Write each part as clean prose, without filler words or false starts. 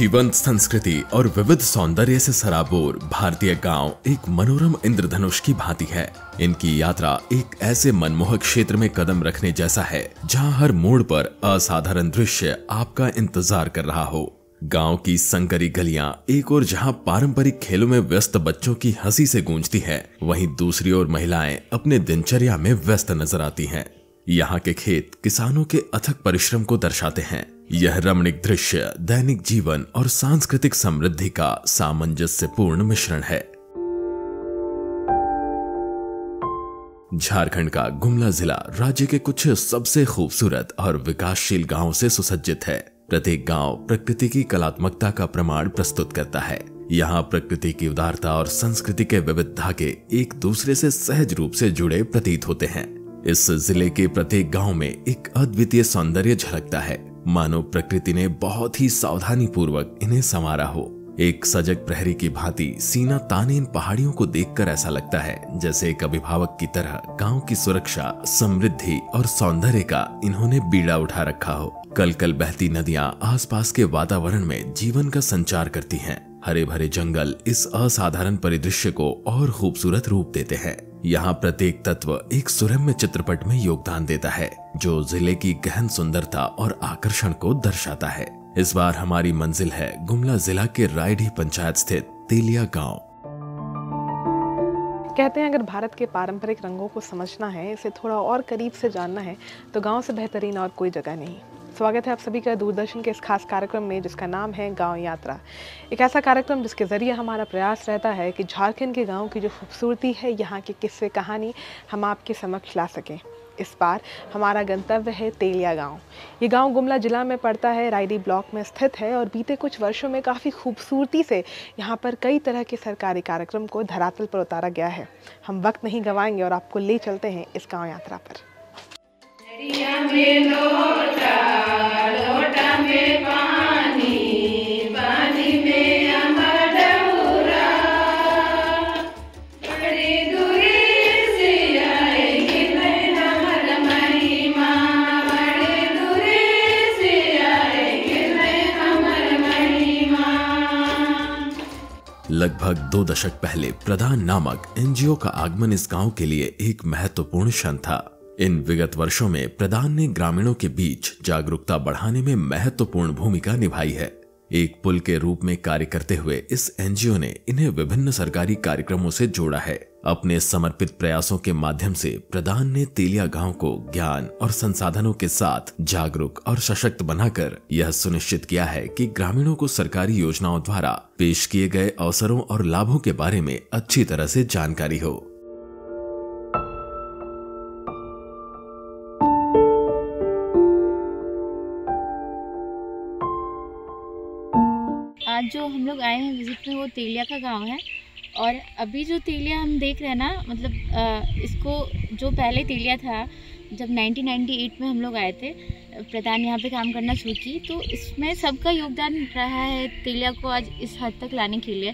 जीवंत संस्कृति और विविध सौंदर्य से सराबोर भारतीय गांव एक मनोरम इंद्रधनुष की भांति है। इनकी यात्रा एक ऐसे मनमोहक क्षेत्र में कदम रखने जैसा है जहां हर मोड़ पर असाधारण दृश्य आपका इंतजार कर रहा हो। गांव की संकरी गलियां एक ओर जहां पारंपरिक खेलों में व्यस्त बच्चों की हंसी से गूंजती है, वहीं दूसरी ओर महिलाएं अपने दिनचर्या में व्यस्त नजर आती हैं। यहाँ के खेत किसानों के अथक परिश्रम को दर्शाते हैं। यह रमणीक दृश्य दैनिक जीवन और सांस्कृतिक समृद्धि का सामंजस्यपूर्ण मिश्रण है। झारखंड का गुमला जिला राज्य के कुछ सबसे खूबसूरत और विकासशील गांवों से सुसज्जित है। प्रत्येक गांव प्रकृति की कलात्मकता का प्रमाण प्रस्तुत करता है। यहाँ प्रकृति की उदारता और संस्कृति के विविध धागे एक दूसरे से सहज रूप से जुड़े प्रतीत होते हैं। इस जिले के प्रत्येक गांव में एक अद्वितीय सौंदर्य झलकता है, मानो प्रकृति ने बहुत ही सावधानी पूर्वक इन्हें संवारा हो। एक सजग प्रहरी की भांति सीना ताने इन पहाड़ियों को देखकर ऐसा लगता है जैसे एक अभिभावक की तरह गांव की सुरक्षा, समृद्धि और सौंदर्य का इन्होंने बीड़ा उठा रखा हो। कल कल बहती नदियां आसपास के वातावरण में जीवन का संचार करती हैं। हरे भरे जंगल इस असाधारण परिदृश्य को और खूबसूरत रूप देते हैं। यहाँ प्रत्येक तत्व एक सुरम्य चित्रपट में योगदान देता है, जो जिले की गहन सुंदरता और आकर्षण को दर्शाता है। इस बार हमारी मंजिल है गुमला जिला के रायडीह पंचायत स्थित तेलिया गांव। कहते हैं अगर भारत के पारंपरिक रंगों को समझना है, इसे थोड़ा और करीब से जानना है, तो गांव से बेहतरीन और कोई जगह नहीं। स्वागत है आप सभी का दूरदर्शन के इस खास कार्यक्रम में, जिसका नाम है गांव यात्रा। एक ऐसा कार्यक्रम जिसके जरिए हमारा प्रयास रहता है कि झारखंड के गांव की जो खूबसूरती है, यहाँ के किस्से कहानी हम आपके समक्ष ला सकें। इस बार हमारा गंतव्य है तेलिया गांव। ये गांव गुमला जिला में पड़ता है, रायडीह ब्लॉक में स्थित है और बीते कुछ वर्षों में काफ़ी खूबसूरती से यहाँ पर कई तरह के सरकारी कार्यक्रम को धरातल पर उतारा गया है। हम वक्त नहीं गंवाएंगे और आपको ले चलते हैं इस गाँव यात्रा पर। लगभग 2 दशक पहले प्रदान नामक एनजीओ का आगमन इस गांव के लिए एक महत्वपूर्ण क्षण था। इन विगत वर्षों में प्रदान ने ग्रामीणों के बीच जागरूकता बढ़ाने में महत्वपूर्ण भूमिका निभाई है। एक पुल के रूप में कार्य करते हुए इस एनजीओ ने इन्हें विभिन्न सरकारी कार्यक्रमों से जोड़ा है। अपने समर्पित प्रयासों के माध्यम से प्रदान ने तेलिया गांव को ज्ञान और संसाधनों के साथ जागरूक और सशक्त बनाकर यह सुनिश्चित किया है कि ग्रामीणों को सरकारी योजनाओं द्वारा पेश किए गए अवसरों और लाभों के बारे में अच्छी तरह से जानकारी हो। आज जो हम लोग आए हैं विजिट में, वो तेलिया का गांव है। और अभी जो तेलिया हम देख रहे हैं ना, मतलब इसको जो पहले तेलिया था, जब 1998 में हम लोग आए थे, प्रधान यहाँ पे काम करना शुरू की, तो इसमें सबका योगदान रहा है तेलिया को आज इस हद तक लाने के लिए।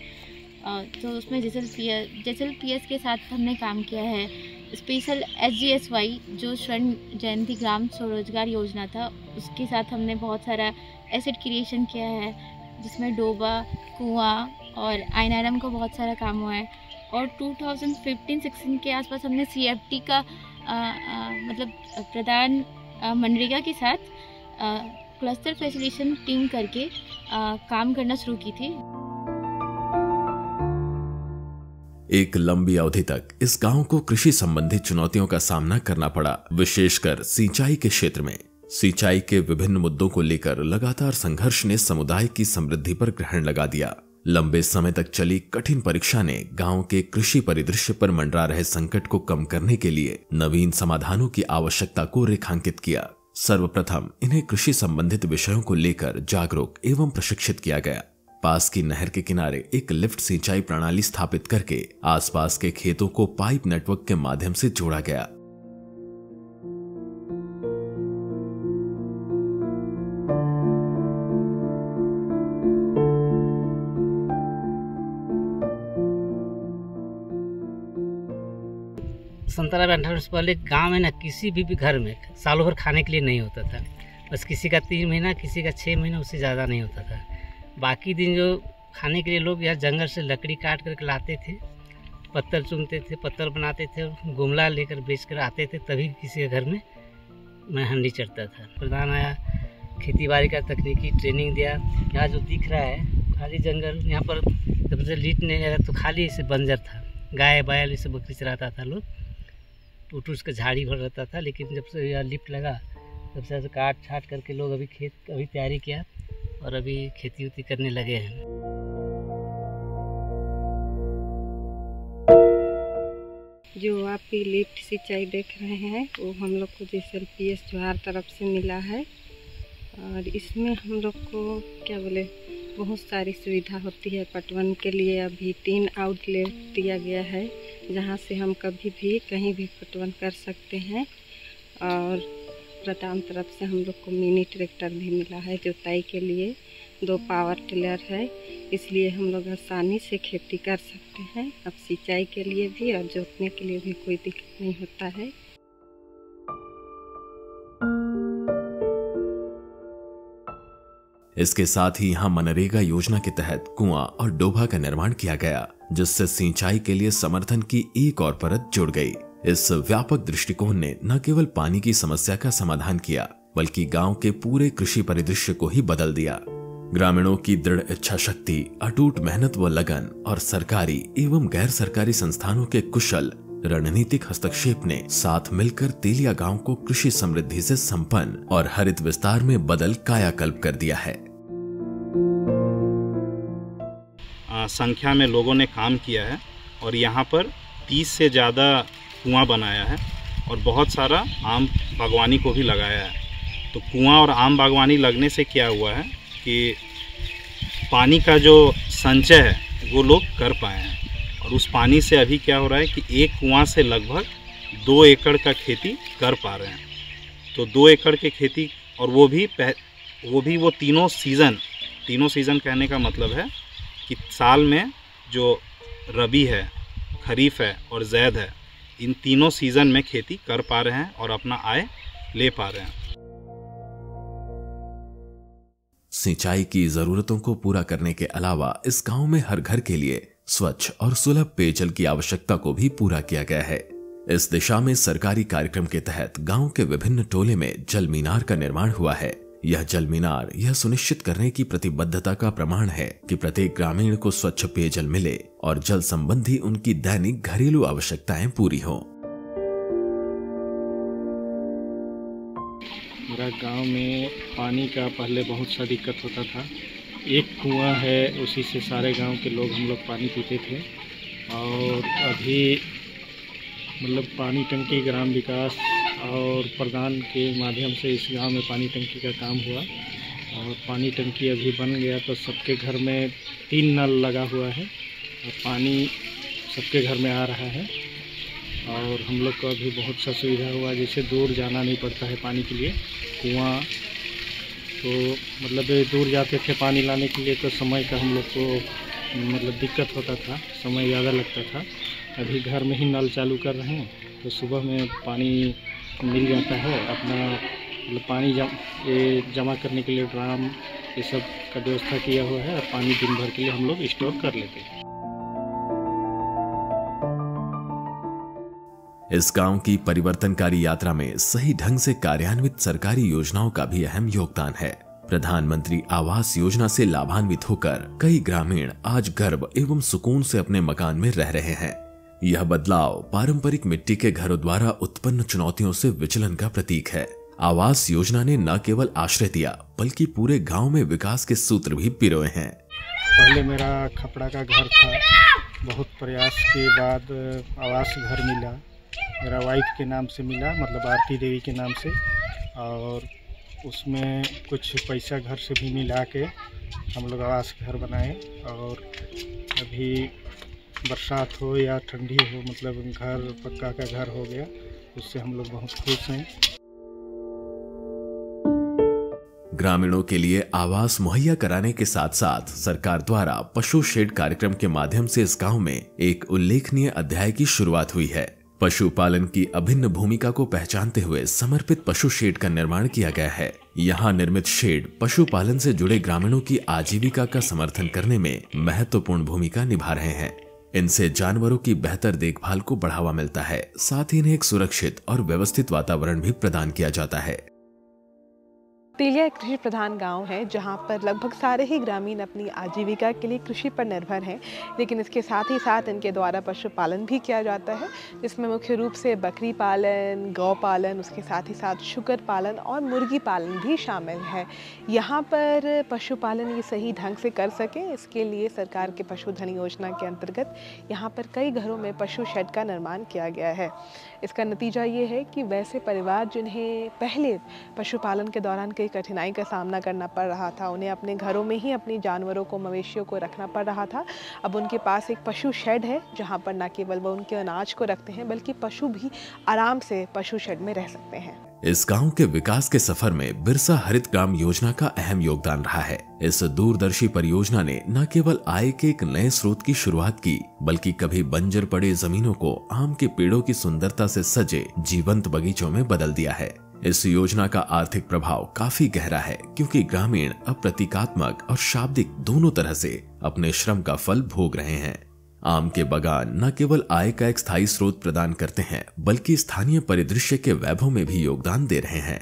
तो उसमें जैसल पीएस के साथ हमने काम किया है। स्पेशल SGSY जो स्वर्ण जयंती ग्राम स्वरोजगार योजना था, उसके साथ हमने बहुत सारा एसेट क्रिएशन किया है, जिसमें डोबा, कुआं और INRM का बहुत सारा काम हुआ है। और 2015-16 के आसपास हमने CFT का मतलब प्रधान मनरेगा के साथ क्लस्टर फैसिलिटेशन टीम करके काम करना शुरू की थी। एक लंबी अवधि तक इस गांव को कृषि संबंधी चुनौतियों का सामना करना पड़ा, विशेषकर सिंचाई के क्षेत्र में। सिंचाई के विभिन्न मुद्दों को लेकर लगातार संघर्ष ने समुदाय की समृद्धि पर ग्रहण लगा दिया। लंबे समय तक चली कठिन परीक्षा ने गांव के कृषि परिदृश्य पर मंडरा रहे संकट को कम करने के लिए नवीन समाधानों की आवश्यकता को रेखांकित किया। सर्वप्रथम इन्हें कृषि संबंधित विषयों को लेकर जागरूक एवं प्रशिक्षित किया गया। पास की नहर के किनारे एक लिफ्ट सिंचाई प्रणाली स्थापित करके आसपास के खेतों को पाइप नेटवर्क के माध्यम से जोड़ा गया। संतरा 28 वर्ष पहले गांव में ना किसी भी घर में सालों भर खाने के लिए नहीं होता था। बस किसी का 3 महीना, किसी का 6 महीना, उससे ज़्यादा नहीं होता था। बाकी दिन जो खाने के लिए लोग यहाँ जंगल से लकड़ी काट कर लाते थे, पत्थर चुनते थे, पत्थर बनाते थे, गुमला लेकर बेच कर आते थे, तभी किसी के घर में हंडी चढ़ता था। प्रधान आया, खेती बाड़ी का तकनीकी ट्रेनिंग दिया। यहाँ जो दिख रहा है खाली जंगल, यहाँ पर जब से लिफ्ट नहीं आया तो खाली इसे बंजर था, गाय बैल इसे बकरी चराता था लोग, टूट उसका झाड़ी भर रहता था। लेकिन जब से यह लिफ्ट लगा तब से काट छाट करके लोग अभी खेत अभी तैयारी किया और अभी खेती उती करने लगे हैं। जो आपकी लिफ्ट सिंचाई देख रहे हैं वो हम लोग को JSLPS जोहार तरफ से मिला है और इसमें हम लोग को क्या बोले बहुत सारी सुविधा होती है। पटवन के लिए अभी 3 आउटलेट दिया गया है जहां से हम कभी भी कहीं भी पटवन कर सकते हैं और प्रधान तरफ से हम लोग को मिनी ट्रैक्टर भी मिला है जुताई के लिए। 2 पावर टिलर है, इसलिए हम लोग आसानी से खेती कर सकते हैं। अब सिंचाई के लिए भी और जोतने के लिए भी कोई दिक्कत नहीं होता है। इसके साथ ही यहाँ मनरेगा योजना के तहत कुआं और डोभा का निर्माण किया गया, जिससे सिंचाई के लिए समर्थन की एक और परत जुड़ गई। इस व्यापक दृष्टिकोण ने न केवल पानी की समस्या का समाधान किया, बल्कि गांव के पूरे कृषि परिदृश्य को ही बदल दिया। ग्रामीणों की दृढ़ इच्छा शक्ति, अटूट मेहनत व लगन और सरकारी एवं गैर सरकारी संस्थानों के कुशल रणनीतिक हस्तक्षेप ने साथ मिलकर तेलिया गांव को कृषि समृद्धि से संपन्न और हरित विस्तार में बदल कायाकल्प कर दिया है। संख्या में लोगों ने काम किया है और यहाँ पर 30 से ज़्यादा कुआं बनाया है और बहुत सारा आम बागवानी को भी लगाया है। तो कुआं और आम बागवानी लगने से क्या हुआ है कि पानी का जो संचय है वो लोग कर पाए हैं और उस पानी से अभी क्या हो रहा है कि एक कुआं से लगभग 2 एकड़ का खेती कर पा रहे हैं। तो 2 एकड़ की खेती और वो भी तीनों सीज़न कहने का मतलब है कि साल में जो रबी है, खरीफ है और ज़ैद है, इन तीनों सीज़न में खेती कर पा रहे हैं और अपना आय ले पा रहे हैं। सिंचाई की जरूरतों को पूरा करने के अलावा इस गांव में हर घर के लिए स्वच्छ और सुलभ पेयजल की आवश्यकता को भी पूरा किया गया है। इस दिशा में सरकारी कार्यक्रम के तहत गांव के विभिन्न टोले में जल मीनार का निर्माण हुआ है। यह जल मीनार यह सुनिश्चित करने की प्रतिबद्धता का प्रमाण है कि प्रत्येक ग्रामीण को स्वच्छ पेयजल मिले और जल संबंधी उनकी दैनिक घरेलू आवश्यकताएं पूरी हों। मेरा गांव में पानी का पहले बहुत सा दिक्कत होता था। एक कुआं है, उसी से सारे गांव के लोग हम लोग पानी पीते थे और अभी मतलब पानी टंकी ग्राम विकास और प्रधान के माध्यम से इस गांव में पानी टंकी का काम हुआ और पानी टंकी अभी बन गया। तो सबके घर में 3 नल लगा हुआ है और पानी सबके घर में आ रहा है और हम लोग को अभी बहुत सा सुविधा हुआ, जैसे दूर जाना नहीं पड़ता है पानी के लिए। कुआं तो मतलब दूर जाते थे पानी लाने के लिए तो समय का हम लोग को मतलब दिक्कत होता था, समय ज़्यादा लगता था। अभी घर में ही नल चालू कर रहे हैं तो सुबह में पानी मिल जाता है। अपना मतलब पानी जमा करने के लिए ड्राम ये सब का व्यवस्था किया हुआ है और पानी दिन भर के लिए हम लोग स्टोर कर लेते हैं। इस गांव की परिवर्तनकारी यात्रा में सही ढंग से कार्यान्वित सरकारी योजनाओं का भी अहम योगदान है। प्रधानमंत्री आवास योजना से लाभान्वित होकर कई ग्रामीण आज गर्व एवं सुकून से अपने मकान में रह रहे हैं। यह बदलाव पारंपरिक मिट्टी के घरों द्वारा उत्पन्न चुनौतियों से विचलन का प्रतीक है। आवास योजना ने न केवल आश्रय दिया बल्कि पूरे गांव में विकास के सूत्र भी पिरोए हैं। पहले मेरा खपड़ा का घर था, बहुत प्रयास के बाद आवास घर मिला। मेरा वाइफ के नाम से मिला, मतलब आरती देवी के नाम से, और उसमें कुछ पैसा घर से भी मिला के हम लोग आवास घर बनाए। और अभी बरसात हो या ठंडी हो, मतलब घर पक्का का घर हो गया, उससे हम लोग बहुत खुश हैं। ग्रामीणों के लिए आवास मुहैया कराने के साथ साथ सरकार द्वारा पशु शेड कार्यक्रम के माध्यम से इस गांव में एक उल्लेखनीय अध्याय की शुरुआत हुई है। पशुपालन की अभिन्न भूमिका को पहचानते हुए समर्पित पशु शेड का निर्माण किया गया है। यहाँ निर्मित शेड पशुपालन से जुड़े ग्रामीणों की आजीविका का समर्थन करने में महत्वपूर्ण भूमिका निभा रहे हैं। इनसे जानवरों की बेहतर देखभाल को बढ़ावा मिलता है, साथ ही इन्हें एक सुरक्षित और व्यवस्थित वातावरण भी प्रदान किया जाता है। तेलिया एक कृषि प्रधान गांव है जहां पर लगभग सारे ही ग्रामीण अपनी आजीविका के लिए कृषि पर निर्भर हैं, लेकिन इसके साथ ही साथ इनके द्वारा पशुपालन भी किया जाता है, जिसमें मुख्य रूप से बकरी पालन, गौ पालन, उसके साथ ही साथ शुकर पालन और मुर्गी पालन भी शामिल है। यहाँ पर पशुपालन ये सही ढंग से कर सकें, इसके लिए सरकार के पशुधन योजना के अंतर्गत यहाँ पर कई घरों में पशु शेड का निर्माण किया गया है। इसका नतीजा ये है कि वैसे परिवार जिन्हें पहले पशुपालन के दौरान कई कठिनाई का सामना करना पड़ रहा था, उन्हें अपने घरों में ही अपनी जानवरों को, मवेशियों को रखना पड़ रहा था, अब उनके पास एक पशु शेड है जहां पर न केवल वो उनके अनाज को रखते हैं बल्कि पशु भी आराम से पशु शेड में रह सकते हैं। इस गांव के विकास के सफर में बिरसा हरित ग्राम योजना का अहम योगदान रहा है। इस दूरदर्शी परियोजना ने न केवल आय के एक नए स्रोत की शुरुआत की, बल्कि कभी बंजर पड़े जमीनों को आम के पेड़ों की सुंदरता से सजे जीवंत बगीचों में बदल दिया है। इस योजना का आर्थिक प्रभाव काफी गहरा है, क्योंकि ग्रामीण अब प्रतीकात्मक और शाब्दिक दोनों तरह से अपने श्रम का फल भोग रहे हैं। आम के बागान न केवल आय का एक स्थायी स्रोत प्रदान करते हैं, बल्कि स्थानीय परिदृश्य के वैभव में भी योगदान दे रहे हैं।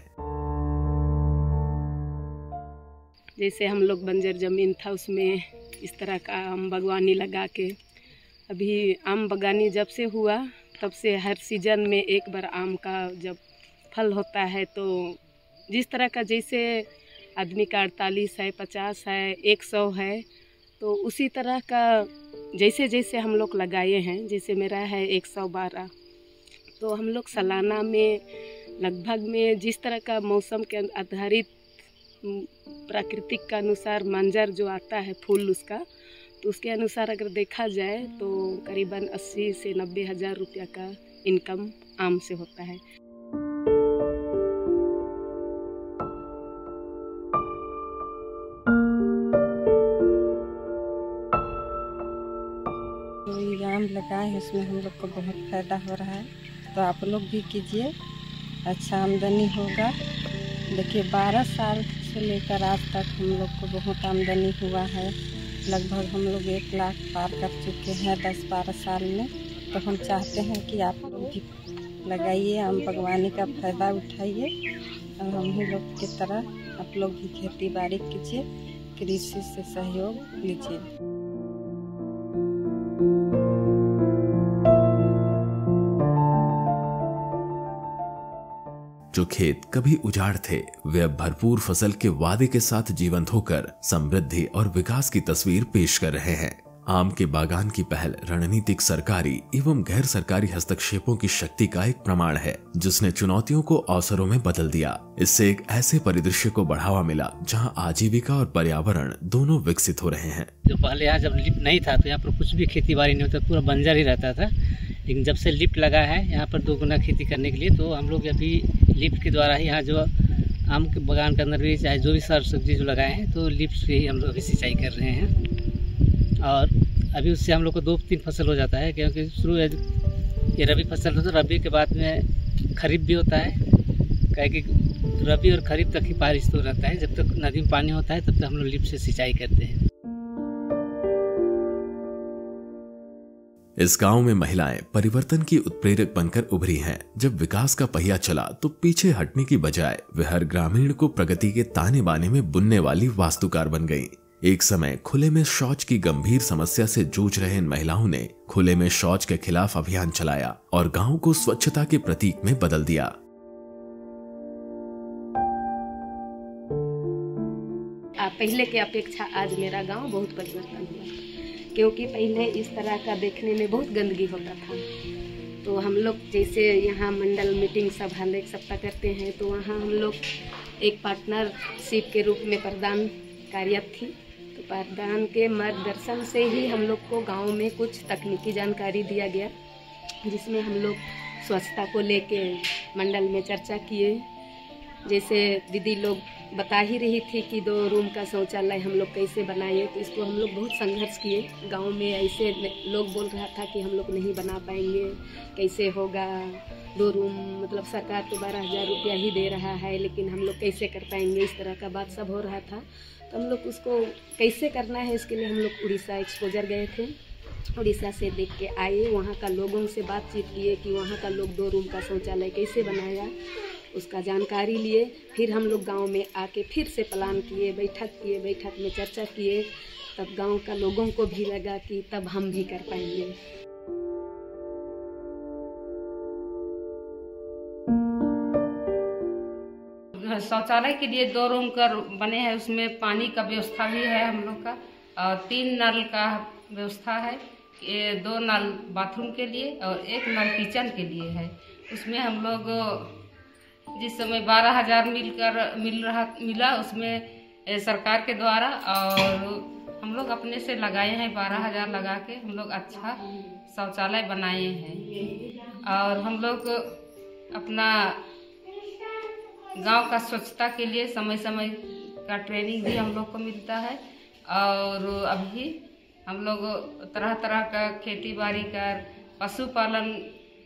जैसे हम लोग बंजर जमीन था उसमें इस तरह का आम बागवानी लगा के, अभी आम बागवानी जब से हुआ तब से हर सीजन में एक बार आम का जब फल होता है, तो जिस तरह का जैसे आदमी का 48 है, 50 है, 100 है, तो उसी तरह का जैसे जैसे हम लोग लगाए हैं, जैसे मेरा है 112, तो हम लोग सालाना में लगभग में जिस तरह का मौसम के आधारित प्राकृतिक का अनुसार मंजर जो आता है फूल उसका, तो उसके अनुसार अगर देखा जाए तो करीबन 80 से 90 हज़ार रुपया का इनकम आम से होता है। आम लगाए हैं, उसमें हम लोग को बहुत फ़ायदा हो रहा है, तो आप लोग भी कीजिए, अच्छा आमदनी होगा। देखिए 12 साल से लेकर आज तक हम लोग को बहुत आमदनी हुआ है, लगभग हम लोग 1 लाख पार कर चुके हैं 10-12 साल में। तो हम चाहते हैं कि आप लोग भी लगाइए, आम बागवानी का फ़ायदा उठाइए और हम ही लोग की तरह आप लोग भी खेती बाड़ी कीजिए, कृषि से सहयोग लीजिए। जो खेत कभी उजाड़ थे, वे अब भरपूर फसल के वादे के साथ जीवंत होकर समृद्धि और विकास की तस्वीर पेश कर रहे हैं। आम के बागान की पहल रणनीतिक सरकारी एवं गैर सरकारी हस्तक्षेपों की शक्ति का एक प्रमाण है, जिसने चुनौतियों को अवसरों में बदल दिया। इससे एक ऐसे परिदृश्य को बढ़ावा मिला जहां आजीविका और पर्यावरण दोनों विकसित हो रहे हैं। जो पहले यहाँ जब लिफ्ट नहीं था तो यहाँ पर कुछ भी खेती बाड़ी नहीं होता, पूरा बंजर ही रहता था, लेकिन जब से लिफ्ट लगा है यहाँ पर 2 गुना खेती करने के लिए, तो हम लोग अभी लिफ्ट के द्वारा ही यहाँ जो आम के बागान के अंदर भी चाहे जो भी साग सब्जी जो लगाए हैं, तो लिफ्ट से ही हम लोग अभी सिंचाई कर रहे हैं। और अभी उससे हम लोग को 2-3 फसल हो जाता है, क्योंकि शुरू ये रबी फसल होता है, रबी के बाद में खरीफ भी होता है, क्योंकि रबी और खरीफ तक ही बारिश तो रहता है, जब तक नदी में पानी होता है तब तक हम लोग लिफ्ट से सिंचाई करते हैं। इस गांव में महिलाएं परिवर्तन की उत्प्रेरक बनकर उभरी हैं। जब विकास का पहिया चला तो पीछे हटने की बजाय वे हर ग्रामीण को प्रगति के ताने बाने में बुनने वाली वास्तुकार बन गईं। एक समय खुले में शौच की गंभीर समस्या से जूझ रहे इन महिलाओं ने खुले में शौच के खिलाफ अभियान चलाया और गांव को स्वच्छता के प्रतीक में बदल दिया। पहले की अपेक्षा आज मेरा गांव बहुत परिवर्तन हुआ, क्योंकि पहले इस तरह का देखने में बहुत गंदगी होता था। तो हम लोग जैसे यहाँ मंडल मीटिंग सब हर एक सप्ताह करते हैं, तो वहाँ हम लोग एक पार्टनरशिप के रूप में प्रधान कार्यरत थी। तो प्रधान के मार्गदर्शन से ही हम लोग को गांव में कुछ तकनीकी जानकारी दिया गया, जिसमें हम लोग स्वच्छता को लेके मंडल में चर्चा किए। जैसे दीदी लोग बता ही रही थी कि 2 रूम का शौचालय हम लोग कैसे बनाए। तो इसको हम लोग बहुत संघर्ष किए। गांव में ऐसे लोग बोल रहा था कि हम लोग नहीं बना पाएंगे, कैसे होगा, 2 रूम मतलब सरकार तो 12,000 रुपया ही दे रहा है, लेकिन हम लोग कैसे कर पाएंगे, इस तरह का बात सब हो रहा था। तो हम लोग उसको कैसे करना है इसके लिए हम लोग उड़ीसा एक्सपोजर गए थे। उड़ीसा से देख के आए, वहाँ का लोगों से बातचीत किए कि वहाँ का लोग 2 रूम का शौचालय कैसे बनाया, उसका जानकारी लिए। फिर हम लोग गांव में आके फिर से प्लान किए, बैठक में चर्चा किए। तब गांव का लोगों को भी लगा कि तब हम भी कर पाएंगे। शौचालय के लिए 2 रूम का बने हैं, उसमें पानी का व्यवस्था भी है हम लोग का, और 3 नल का व्यवस्था है। 2 नल बाथरूम के लिए और 1 नल किचन के लिए है। उसमें हम लोग जिस समय 12,000 मिला उसमें सरकार के द्वारा, और हम लोग अपने से लगाए हैं 12,000 लगा के हम लोग अच्छा शौचालय बनाए हैं। और हम लोग अपना गांव का स्वच्छता के लिए समय समय का ट्रेनिंग भी हम लोग को मिलता है। और अभी हम लोग तरह तरह का खेती बाड़ी कर, पशुपालन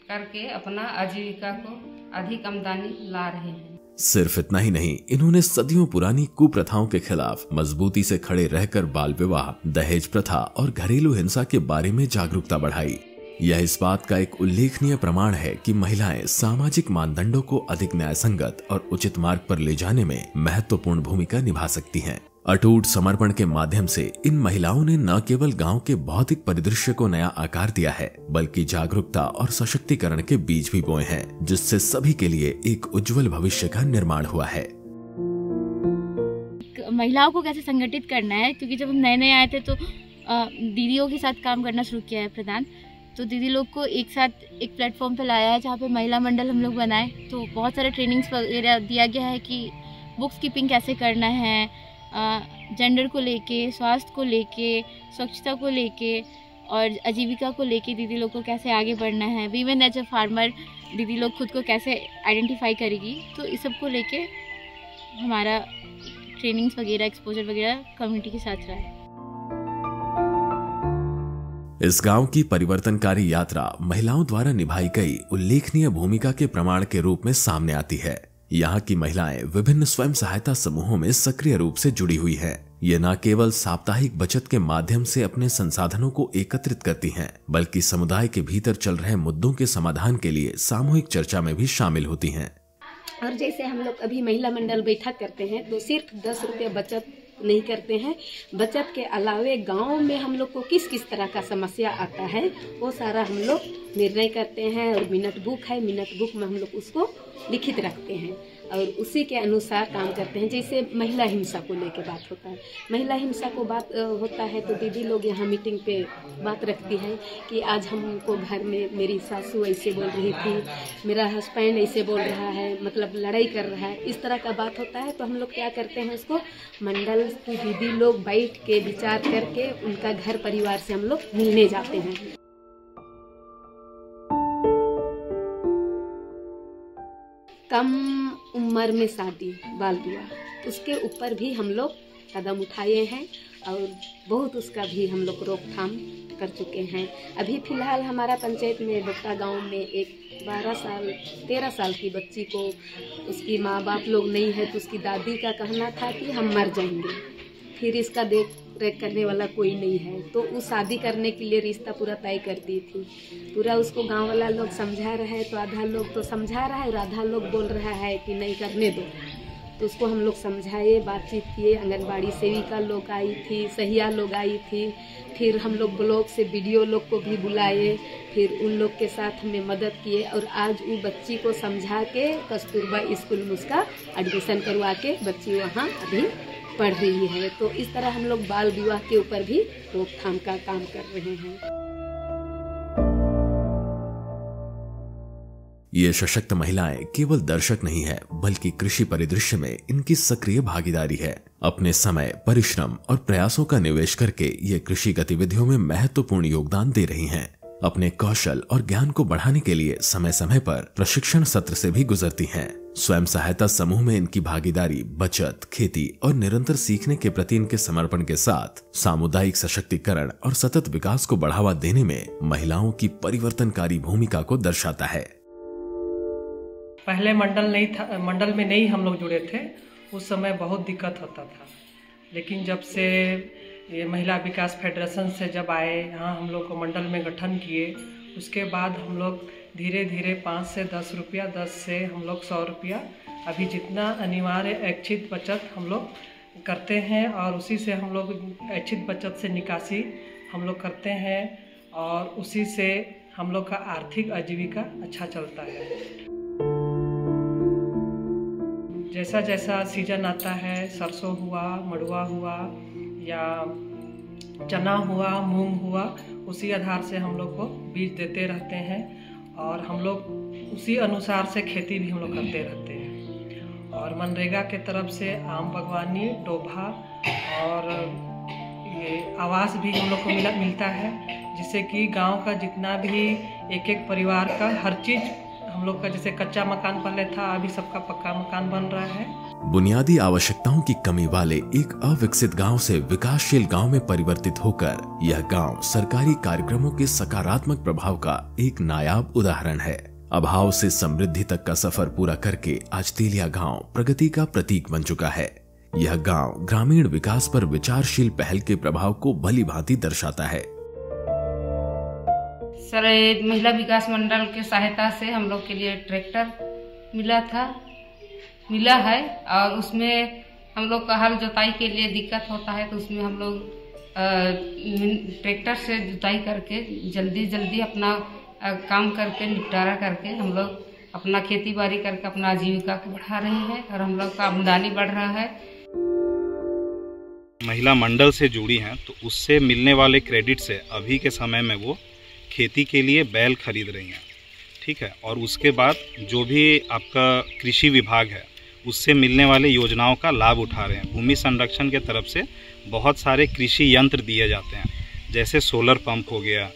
करके अपना आजीविका को अधिक आमदनी ला रहे हैं। सिर्फ इतना ही नहीं, इन्होंने सदियों पुरानी कुप्रथाओं के खिलाफ मजबूती से खड़े रहकर बाल विवाह, दहेज प्रथा और घरेलू हिंसा के बारे में जागरूकता बढ़ाई। यह इस बात का एक उल्लेखनीय प्रमाण है कि महिलाएं सामाजिक मानदंडों को अधिक न्यायसंगत और उचित मार्ग पर ले जाने में महत्वपूर्ण भूमिका निभा सकती हैं। अटूट समर्पण के माध्यम से इन महिलाओं ने न केवल गांव के भौतिक परिदृश्य को नया आकार दिया है, बल्कि जागरूकता और सशक्तिकरण के बीज भी बोए हैं, जिससे सभी के लिए एक उज्जवल भविष्य का निर्माण हुआ है। महिलाओं को कैसे संगठित करना है, क्योंकि जब हम नए आए थे तो दीदियों के साथ काम करना शुरू किया है प्रधान, तो दीदी लोग को एक साथ एक प्लेटफॉर्म पे लाया है जहाँ पे महिला मंडल हम लोग बनाए। तो बहुत सारे ट्रेनिंग्स वगैरह दिया गया है कि बुक्स कीपिंग कैसे करना है, जेंडर को लेके, स्वास्थ्य को लेके, स्वच्छता को लेके और आजीविका को लेके दीदी लोग को कैसे आगे बढ़ना है। वीमेन एज अ फार्मर दीदी लोग खुद को कैसे आइडेंटिफाई करेगी, तो इस सब को लेके हमारा ट्रेनिंग्स वगैरह, एक्सपोजर वगैरह कम्युनिटी के साथ रहा है। इस गांव की परिवर्तनकारी यात्रा महिलाओं द्वारा निभाई गई उल्लेखनीय भूमिका के प्रमाण के रूप में सामने आती है। यहाँ की महिलाएं विभिन्न स्वयं सहायता समूहों में सक्रिय रूप से जुड़ी हुई हैं। ये न केवल साप्ताहिक बचत के माध्यम से अपने संसाधनों को एकत्रित करती हैं, बल्कि समुदाय के भीतर चल रहे मुद्दों के समाधान के लिए सामूहिक चर्चा में भी शामिल होती हैं। और जैसे हम लोग अभी महिला मंडल बैठक करते हैं तो सिर्फ 10 रुपये बचत नहीं करते हैं, बचत के अलावे गांव में हम लोग को किस किस तरह का समस्या आता है वो सारा हम लोग निर्णय करते हैं। और मिनट बुक है, मिनट बुक में हम लोग उसको लिखित रखते हैं और उसी के अनुसार काम करते हैं। जैसे महिला हिंसा को लेकर बात होता है, महिला हिंसा को बात होता है तो दीदी लोग यहाँ मीटिंग पे बात रखती है कि आज हमको घर में मेरी सासू ऐसे बोल रही थी, मेरा हस्बैंड ऐसे बोल रहा है, मतलब लड़ाई कर रहा है, इस तरह का बात होता है। तो हम लोग क्या करते हैं, उसको मंडल की दीदी लोग बैठ के विचार करके उनका घर परिवार से हम लोग मिलने जाते हैं। कम उम्र में शादी, बाल विवाह, उसके ऊपर भी हम लोग कदम उठाए हैं और बहुत उसका भी हम लोग रोकथाम कर चुके हैं। अभी फिलहाल हमारा पंचायत में बट्टा गांव में एक 13 साल की बच्ची को उसकी माँ बाप लोग नहीं है तो उसकी दादी का कहना था कि हम मर जाएंगे, फिर इसका देख रेख करने वाला कोई नहीं है, तो वो शादी करने के लिए रिश्ता पूरा तय कर दी थी। पूरा उसको गांव वाला लोग समझा रहा है, तो आधा लोग तो समझा रहा है और आधा लोग बोल रहा है कि नहीं करने दो। तो उसको हम लोग समझाए, बातचीत किए, आंगनबाड़ी सेविका लोग आई थी, सहिया लोग आई थी, फिर हम लोग ब्लॉक से वीडियो लोग को भी बुलाए, फिर उन लोग के साथ हमें मदद किए और आज वो बच्ची को समझा के कस्तूरबा स्कूल में उसका एडमिशन करवा के बच्ची वहाँ अभी पढ़ रही है। तो इस तरह हम लोग बाल विवाह के ऊपर भी रोकथाम का काम कर रहे हैं। ये सशक्त महिलाएं केवल दर्शक नहीं है, बल्कि कृषि परिदृश्य में इनकी सक्रिय भागीदारी है। अपने समय, परिश्रम और प्रयासों का निवेश करके ये कृषि गतिविधियों में महत्वपूर्ण योगदान दे रही हैं। अपने कौशल और ज्ञान को बढ़ाने के लिए समय समय पर प्रशिक्षण सत्र से भी गुजरती हैं, स्वयं सहायता समूह में इनकी भागीदारी बचत, खेती और निरंतर सीखने के प्रति इनके समर्पण के साथ सामुदायिक सशक्तिकरण और सतत विकास को बढ़ावा देने में महिलाओं की परिवर्तनकारी भूमिका को दर्शाता है। पहले मंडल में नहीं हम लोग जुड़े थे, उस समय बहुत दिक्कत होता था, लेकिन जब से ये महिला विकास फेडरेशन से जब आए, यहाँ हम लोग को मंडल में गठन किए, उसके बाद हम लोग धीरे धीरे 5 से 10 रुपया, 10 से हम लोग 100 रुपया, अभी जितना अनिवार्य ऐच्छिक बचत हम लोग करते हैं और उसी से हम लोग ऐच्छिक बचत से निकासी हम लोग करते हैं और उसी से हम लोग का आर्थिक आजीविका अच्छा चलता है। जैसा जैसा सीजन आता है, सरसों हुआ, मड़ुआ हुआ या चना हुआ, मूंग हुआ, उसी आधार से हम लोग को बीज देते रहते हैं और हम लोग उसी अनुसार से खेती भी हम लोग करते रहते हैं। और मनरेगा के तरफ से आम बागवानी, डोभा और ये आवास भी हम लोग को मिलता है, जिससे कि गांव का जितना भी एक एक परिवार का हर चीज़ हम लोग का, जैसे कच्चा मकान पहले था, अभी सबका पक्का मकान बन रहा है। बुनियादी आवश्यकताओं की कमी वाले एक अविकसित गांव से विकासशील गांव में परिवर्तित होकर यह गांव सरकारी कार्यक्रमों के सकारात्मक प्रभाव का एक नायाब उदाहरण है। अभाव से समृद्धि तक का सफर पूरा करके आज तेलिया गांव प्रगति का प्रतीक बन चुका है। यह गांव ग्रामीण विकास पर विचारशील पहल के प्रभाव को भली भांति दर्शाता है। सर, महिला विकास मंडल के सहायता से हम लोग के लिए ट्रैक्टर मिला है और उसमें हम लोग का हल जोताई के लिए दिक्कत होता है, तो उसमें हम लोग ट्रैक्टर से जुताई करके जल्दी अपना काम करके निपटारा करके हम लोग अपना खेती बाड़ी करके अपना आजीविका को बढ़ा रहे हैं और हम लोग का आमदनी बढ़ रहा है। महिला मंडल से जुड़ी हैं तो उससे मिलने वाले क्रेडिट से अभी के समय में वो खेती के लिए बैल खरीद रही हैं, ठीक है। और उसके बाद जो भी आपका कृषि विभाग है उससे मिलने वाले योजनाओं का लाभ उठा रहे हैं। भूमि संरक्षण के तरफ से बहुत सारे कृषि यंत्र दिए जाते हैं, जैसे सोलर पंप हो गया,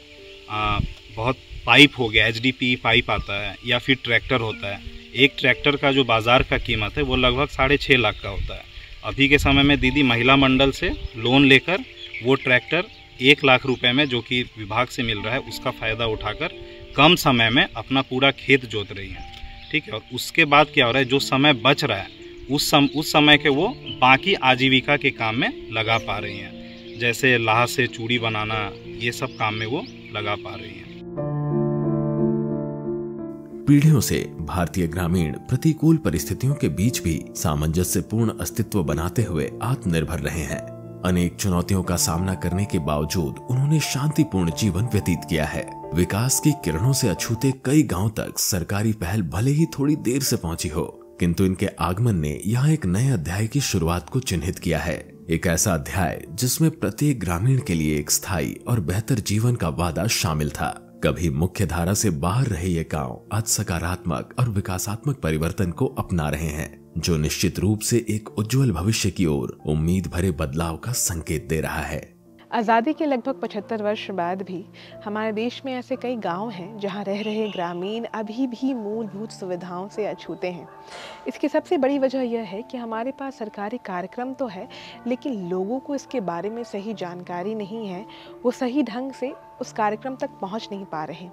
बहुत पाइप हो गया, HDPE पाइप आता है, या फिर ट्रैक्टर होता है। एक ट्रैक्टर का जो बाज़ार का कीमत है वो लगभग 6.5 लाख का होता है। अभी के समय में दीदी महिला मंडल से लोन लेकर वो ट्रैक्टर 1 लाख रुपए में, जो कि विभाग से मिल रहा है, उसका फ़ायदा उठाकर कम समय में अपना पूरा खेत जोत रही हैं, ठीक है। और उसके बाद क्या हो रहा है, जो समय बच रहा है उस समय के वो बाकी आजीविका के काम में लगा पा रही हैं, जैसे लाह से चूड़ी बनाना, ये सब काम में वो लगा पा रही हैं। पीढ़ियों से भारतीय ग्रामीण प्रतिकूल परिस्थितियों के बीच भी सामंजस्यपूर्ण अस्तित्व बनाते हुए आत्मनिर्भर रहे हैं। अनेक चुनौतियों का सामना करने के बावजूद उन्होंने शांतिपूर्ण जीवन व्यतीत किया है। विकास की किरणों से अछूते कई गांव तक सरकारी पहल भले ही थोड़ी देर से पहुंची हो, किंतु इनके आगमन ने यहाँ एक नए अध्याय की शुरुआत को चिन्हित किया है। एक ऐसा अध्याय जिसमें प्रत्येक ग्रामीण के लिए एक स्थायी और बेहतर जीवन का वादा शामिल था। कभी मुख्य धारा से बाहर रहे ये गांव आज सकारात्मक और विकासात्मक परिवर्तन को अपना रहे हैं, जो निश्चित रूप से एक उज्जवल भविष्य की ओर उम्मीद भरे बदलाव का संकेत दे रहा है। आज़ादी के लगभग 75 वर्ष बाद भी हमारे देश में ऐसे कई गांव हैं जहां रह रहे ग्रामीण अभी भी मूलभूत सुविधाओं से अछूते हैं। इसकी सबसे बड़ी वजह यह है कि हमारे पास सरकारी कार्यक्रम तो है, लेकिन लोगों को इसके बारे में सही जानकारी नहीं है, वो सही ढंग से उस कार्यक्रम तक पहुंच नहीं पा रहे।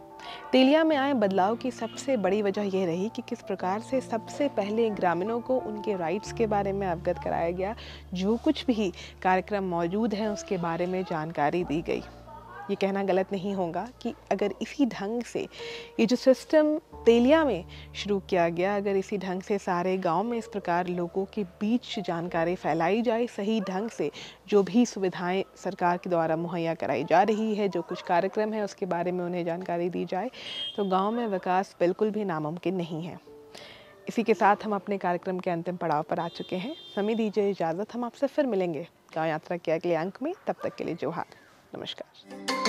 तेलिया में आए बदलाव की सबसे बड़ी वजह यह रही कि किस प्रकार से सबसे पहले ग्रामीणों को उनके राइट्स के बारे में अवगत कराया गया, जो कुछ भी कार्यक्रम मौजूद हैं उसके बारे में जानकारी दी गई। ये कहना गलत नहीं होगा कि अगर इसी ढंग से ये जो सिस्टम तेलिया में शुरू किया गया, अगर इसी ढंग से सारे गांव में इस प्रकार लोगों के बीच जानकारी फैलाई जाए, सही ढंग से जो भी सुविधाएं सरकार के द्वारा मुहैया कराई जा रही है, जो कुछ कार्यक्रम है उसके बारे में उन्हें जानकारी दी जाए, तो गांव में विकास बिल्कुल भी नामुमकिन नहीं है। इसी के साथ हम अपने कार्यक्रम के अंतिम पड़ाव पर आ चुके हैं। हमें दीजिए इजाज़त, हम आपसे फिर मिलेंगे गाँव यात्रा के अगले अंक में। तब तक के लिए जोहार, नमस्कार।